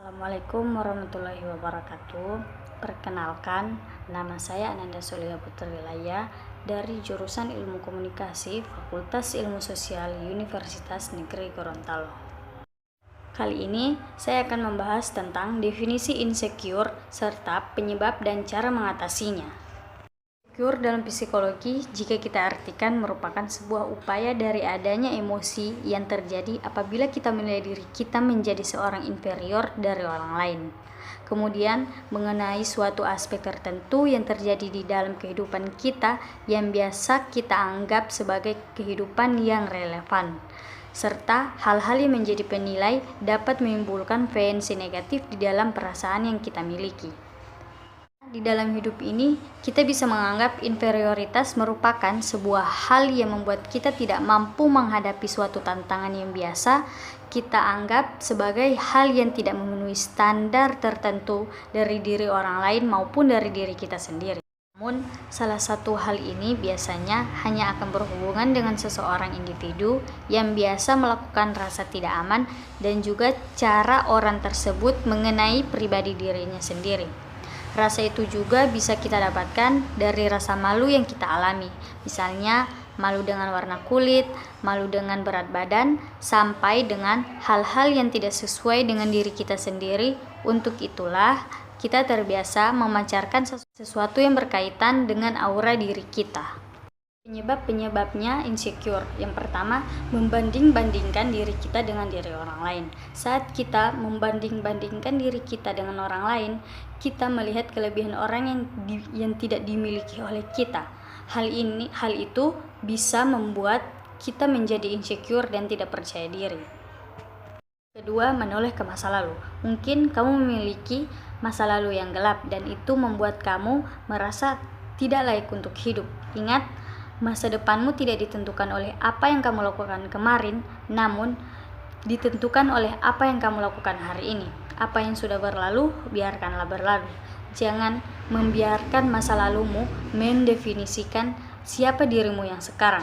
Assalamualaikum warahmatullahi wabarakatuh. Perkenalkan, nama saya Ananda Solia Putri Laya dari jurusan Ilmu Komunikasi Fakultas Ilmu Sosial Universitas Negeri Gorontalo. Kali ini saya akan membahas tentang definisi insecure serta penyebab dan cara mengatasinya. Insecure dalam psikologi, jika kita artikan, merupakan sebuah upaya dari adanya emosi yang terjadi apabila kita menilai diri kita menjadi seorang inferior dari orang lain. Kemudian, mengenai suatu aspek tertentu yang terjadi di dalam kehidupan kita yang biasa kita anggap sebagai kehidupan yang relevan, serta hal-hal yang menjadi penilai dapat menimbulkan reaksi negatif di dalam perasaan yang kita miliki. Di dalam hidup ini, kita bisa menganggap inferioritas merupakan sebuah hal yang membuat kita tidak mampu menghadapi suatu tantangan yang biasa kita anggap sebagai hal yang tidak memenuhi standar tertentu dari diri orang lain maupun dari diri kita sendiri. Namun, salah satu hal ini biasanya hanya akan berhubungan dengan seseorang individu yang biasa melakukan rasa tidak aman dan juga cara orang tersebut mengenai pribadi dirinya sendiri. Rasa itu juga bisa kita dapatkan dari rasa malu yang kita alami. Misalnya, malu dengan warna kulit, malu dengan berat badan, sampai dengan hal-hal yang tidak sesuai dengan diri kita sendiri. Untuk itulah, kita terbiasa memancarkan sesuatu yang berkaitan dengan aura diri kita. Penyebab-penyebabnya insecure. Yang pertama, membanding-bandingkan diri kita dengan diri orang lain. Saat kita membanding-bandingkan diri kita dengan orang lain, kita melihat kelebihan orang yang tidak dimiliki oleh kita. Hal itu bisa membuat kita menjadi insecure dan tidak percaya diri. Kedua, menoleh ke masa lalu. Mungkin kamu memiliki masa lalu yang gelap dan itu membuat kamu merasa tidak layak untuk hidup. Ingat, masa depanmu tidak ditentukan oleh apa yang kamu lakukan kemarin, namun ditentukan oleh apa yang kamu lakukan hari ini. Apa yang sudah berlalu, biarkanlah berlalu. Jangan membiarkan masa lalumu mendefinisikan siapa dirimu yang sekarang.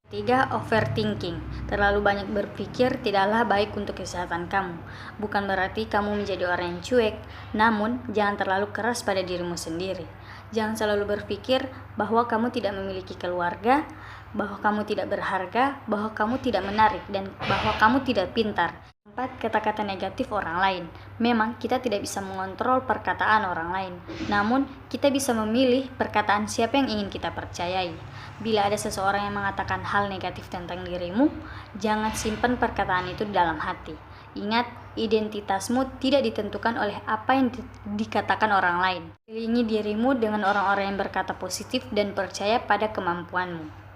Ketiga, overthinking. Terlalu banyak berpikir tidaklah baik untuk kesehatan kamu. Bukan berarti kamu menjadi orang yang cuek, namun jangan terlalu keras pada dirimu sendiri. Jangan selalu berpikir bahwa kamu tidak memiliki keluarga, bahwa kamu tidak berharga, bahwa kamu tidak menarik, dan bahwa kamu tidak pintar. 4. Kata-kata negatif orang lain. Memang kita tidak bisa mengontrol perkataan orang lain, namun kita bisa memilih perkataan siapa yang ingin kita percayai. Bila ada seseorang yang mengatakan hal negatif tentang dirimu, jangan simpan perkataan itu di dalam hati. Ingat, identitasmu tidak ditentukan oleh apa yang dikatakan orang lain. Iringi dirimu dengan orang-orang yang berkata positif dan percaya pada kemampuanmu.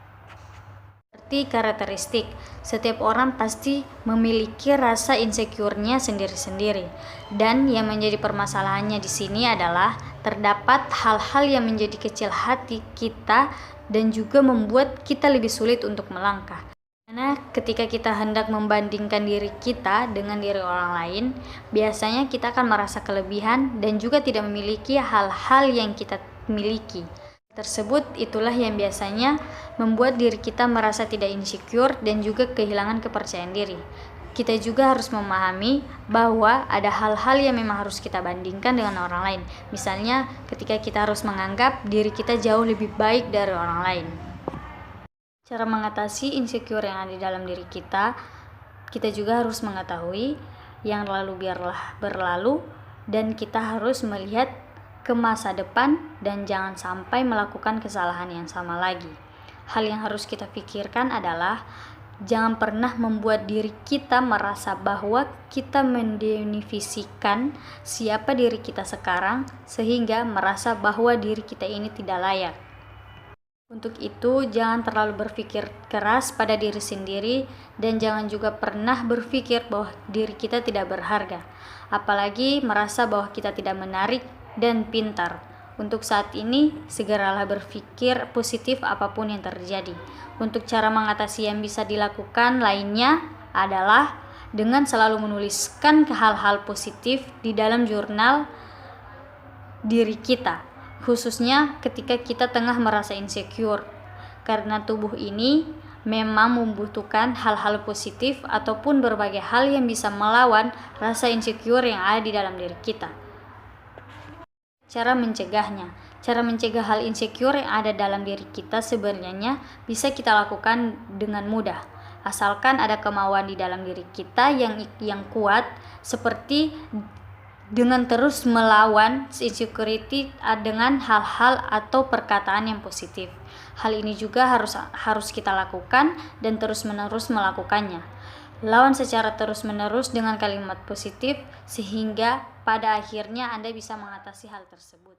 Seperti karakteristik, setiap orang pasti memiliki rasa insecure-nya sendiri-sendiri. Dan yang menjadi permasalahannya di sini adalah terdapat hal-hal yang menjadi kecil hati kita dan juga membuat kita lebih sulit untuk melangkah. Karena ketika kita hendak membandingkan diri kita dengan diri orang lain, biasanya kita akan merasa kelebihan dan juga tidak memiliki hal-hal yang kita miliki. Tersebut itulah yang biasanya membuat diri kita merasa tidak insecure dan juga kehilangan kepercayaan diri. Kita juga harus memahami bahwa ada hal-hal yang memang harus kita bandingkan dengan orang lain. Misalnya ketika kita harus menganggap diri kita jauh lebih baik dari orang lain. Cara mengatasi insecure yang ada di dalam diri kita juga harus mengetahui yang lalu biarlah berlalu dan kita harus melihat ke masa depan dan jangan sampai melakukan kesalahan yang sama lagi. Hal yang harus kita pikirkan adalah jangan pernah membuat diri kita merasa bahwa kita mendefinisikan siapa diri kita sekarang sehingga merasa bahwa diri kita ini tidak layak. Untuk itu, jangan terlalu berpikir keras pada diri sendiri dan jangan juga pernah berpikir bahwa diri kita tidak berharga. Apalagi merasa bahwa kita tidak menarik dan pintar. Untuk saat ini, segeralah berpikir positif apapun yang terjadi. Untuk cara mengatasi yang bisa dilakukan lainnya adalah dengan selalu menuliskan hal-hal positif di dalam jurnal diri kita, khususnya ketika kita tengah merasa insecure. Karena tubuh ini memang membutuhkan hal-hal positif ataupun berbagai hal yang bisa melawan rasa insecure yang ada di dalam diri kita. Cara mencegahnya. Cara mencegah hal insecure yang ada dalam diri kita sebenarnya bisa kita lakukan dengan mudah. Asalkan ada kemauan di dalam diri kita yang kuat, seperti dengan terus melawan insecurity dengan hal-hal atau perkataan yang positif. Hal ini juga harus kita lakukan dan terus-menerus melakukannya. Lawan secara terus-menerus dengan kalimat positif sehingga pada akhirnya Anda bisa mengatasi hal tersebut.